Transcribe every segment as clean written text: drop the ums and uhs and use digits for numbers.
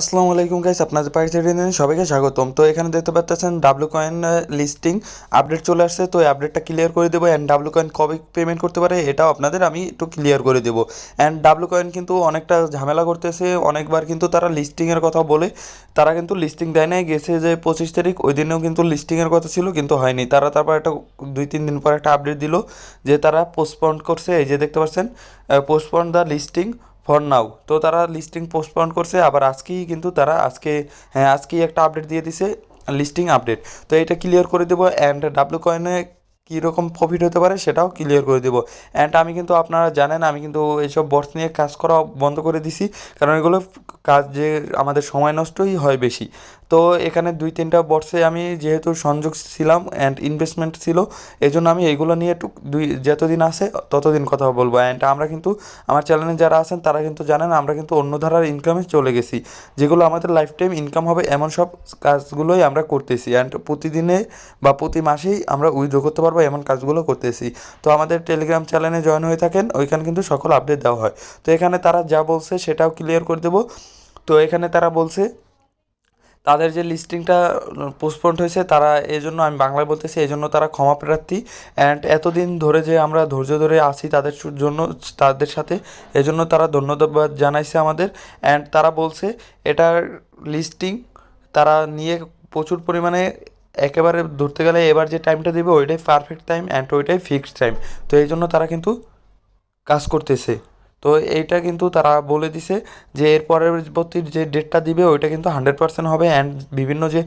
আসসালামু আলাইকুম গাইস, আপনাদের পার্টিতে সবাইকে স্বাগতম। তো এখানে দেখতে পাচ্ছেন ডাব্লু কয়েন লিস্টিং আপডেট চলে আসছে। তো এই আপডেটটা ক্লিয়ার করে দেবো অ্যান্ড ডাব্লু কয়েন কবে পেমেন্ট করতে পারে এটাও আপনাদের আমি একটু ক্লিয়ার করে দেবো। অ্যান্ড ডাব্লু কয়েন কিন্তু অনেকটা ঝামেলা করতেছে, অনেকবার কিন্তু তারা লিস্টিংয়ের কথা বলে তারা কিন্তু লিস্টিং দেয় নাই। গেছে যে 25 তারিখ, ওই দিনেও কিন্তু লিস্টিংয়ের কথা ছিল কিন্তু হয়নি। তারা তারপর একটা 2-3 দিন পর একটা আপডেট দিল যে তারা পোস্টপন্ড করছে। এই যে দেখতে পাচ্ছেন, postponed the listing for now. তো তারা লিস্টিং পোস্টপোন করছে, আবার আজকেই কিন্তু তারা আজকেই একটা আপডেট দিয়ে দিছে, লিস্টিং আপডেট। তো এটা ক্লিয়ার করে দেবো অ্যান্ড ডাব্লু কয়েনে কীরকম প্রফিট হতে পারে সেটাও ক্লিয়ার করে দেবো। অ্যান্ড আমি কিন্তু, আপনারা জানেন, আমি কিন্তু এইসব বটস নিয়ে কাজ করা বন্ধ করে দিছি, কারণ এগুলো কাজ যে আমাদের সময় নষ্টই হয় বেশি। তো এখানে 2-3টা বটসে আমি যেহেতু সংযোগ ছিলাম অ্যান্ড ইনভেস্টমেন্ট ছিল, এই জন্য আমি এগুলো নিয়ে একটু যতদিন আসে ততদিন কথা বলবো। অ্যান্ড আমরা কিন্তু, আমার চ্যানেলে যারা আছেন তারা কিন্তু জানেন, আমরা কিন্তু অন্য ধারার ইনকামে চলে গেছি, যেগুলো আমাদের লাইফ টাইম ইনকাম হবে এমন সব কাজগুলোই আমরা করতেছি। অ্যান্ড প্রতিদিনে বা প্রতি মাসেই আমরা উইথড্র করতে পারবো এমন কাজগুলো করতেছি। তো আমাদের টেলিগ্রাম চ্যানেলে জয়েন হয়ে থাকেন, ওইখানে কিন্তু সকল আপডেট দেওয়া হয়। তো এখানে তারা যা বলছে সেটাও ক্লিয়ার করে দেবো। তো এখানে তারা বলছে তাদের যে লিস্টিংটা পোস্টপন্ড হয়েছে, তারা এই জন্য, আমি বাংলায় বলতেছি, এই জন্য তারা ক্ষমা প্রার্থী। অ্যান্ড এতদিন ধরে যে আমরা ধৈর্য ধরে আসি তাদের জন্য, তাদের সাথে, এজন্য তারা ধন্যবাদ জানাইছে আমাদের। অ্যান্ড তারা বলছে এটার লিস্টিং তারা নিয়ে প্রচুর পরিমাণে, একেবারে ধরতে গেলে এবার যে টাইমটা দেবে ওইটাই পারফেক্ট টাইম অ্যান্ড ওইটাই ফিক্সড টাইম। তো এই জন্য তারা কিন্তু কাজ করতেছে। তো এইটা কিন্তু তারা বলে দিছে যে এর পরবর্তী যে ডেটটা দিবে ওইটা কিন্তু 100% হবে। অ্যান্ড বিভিন্ন যে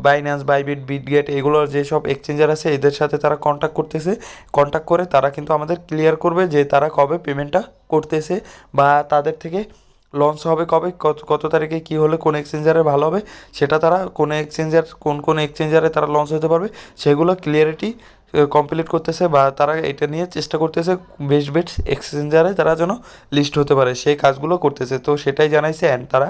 বাইন্যান্স, বাইবিট, বিটগেট, এগুলোর যেসব এক্সচেঞ্জার আছে এদের সাথে তারা কন্ট্যাক্ট করতেছে। কন্ট্যাক্ট করে তারা কিন্তু আমাদের ক্লিয়ার করবে যে তারা কবে পেমেন্টটা করতেছে, বা তাদের থেকে লঞ্চ হবে কবে, কত কত তারিখে, কী হলে কোন এক্সচেঞ্জারে ভালো হবে, সেটা তারা কোন এক্সচেঞ্জারে তারা লঞ্চ হতে পারবে সেগুলো ক্লিয়ারিটি কমপ্লিট করতেছে, বা তারা এটা নিয়ে চেষ্টা করতেছে বেস্ট এক্সচেঞ্জারে তারা যেন লিস্ট হতে পারে, সেই কাজগুলো করতেছে। তো সেটাই জানাইছে অ্যান্ড তারা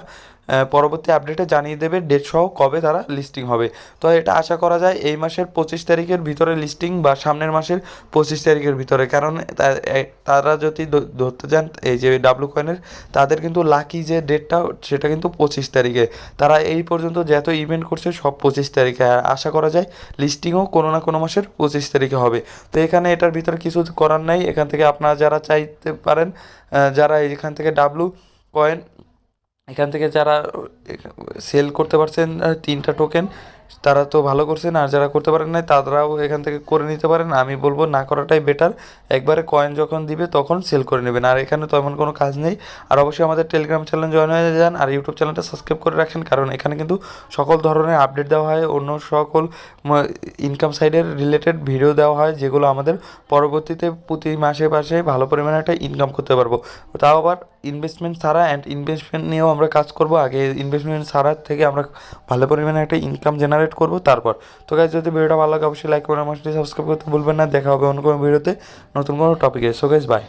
পরবর্তী আপডেটে জানিয়ে দেবে ডেট সহ কবে তারা লিস্টিং হবে। তো এটা আশা করা যায় এই মাসের 25 তারিখের ভিতরে লিস্টিং, বা সামনের মাসের 25 তারিখের ভিতরে। কারণ তারা যদি ধরতে যান এই যে ডাব্লু কয়েনের, তাদের কিন্তু লাকি যে ডেটটা সেটা কিন্তু 25 তারিখে। তারা এই পর্যন্ত যত ইভেন্ট করছে সব 25 তারিখে, আর আশা করা যায় লিস্টিংও কোনো না কোনো মাসের 25 তারিখে হবে। তো এখানে এটার ভিতরে কিছু করার নাই, এখান থেকে আপনারা যারা চাইতে পারেন, যারা এখান থেকে ডাব্লু কয়েন, এখান থেকে যারা সেল করতে পারছেন 3টা টোকেন, তারা তো ভালো করছেন, আর যারা করতে পারেন নাই তারাও এখান থেকে করে নিতে পারেন। আমি বলবো না করাটাই বেটার, একবারে কয়েন যখন দিবে তখন সেল করে নেবেন, আর এখানে তো এমন কোনো কাজ নেই। আর অবশ্যই আমাদের টেলিগ্রাম চ্যানেল জয়েন হয়ে যান, আর ইউটিউব চ্যানেলটা সাবস্ক্রাইব করে রাখেন, কারণ এখানে কিন্তু সকল ধরনের আপডেট দেওয়া হয়, অন্য সকল ইনকাম সাইডের রিলেটেড ভিডিও দেওয়া হয়, যেগুলো আমাদের পরবর্তীতে প্রতি মাসে মাসে ভালো পরিমাণে একটা ইনকাম করতে পারবো। তাও আবার ইনভেস্টমেন্ট ছাড়া। অ্যান্ড ইনভেস্টমেন্ট নিয়েও আমরা কাজ করব, আগে ইনভেস্টমেন্ট ছাড়া থেকে আমরা ভালো পরিমাণে একটা ইনকাম জেনারেট করব তারপর। তো গাইজ, যদি ভিডিওটা ভালো লাগে অবশ্যই লাইক করে আমার সাথে সাবস্ক্রাইব করতে ভুলবেন না। দেখা হবে অন্য কোনো ভিডিওতে নতুন কোনো টপিকে। So guys, by.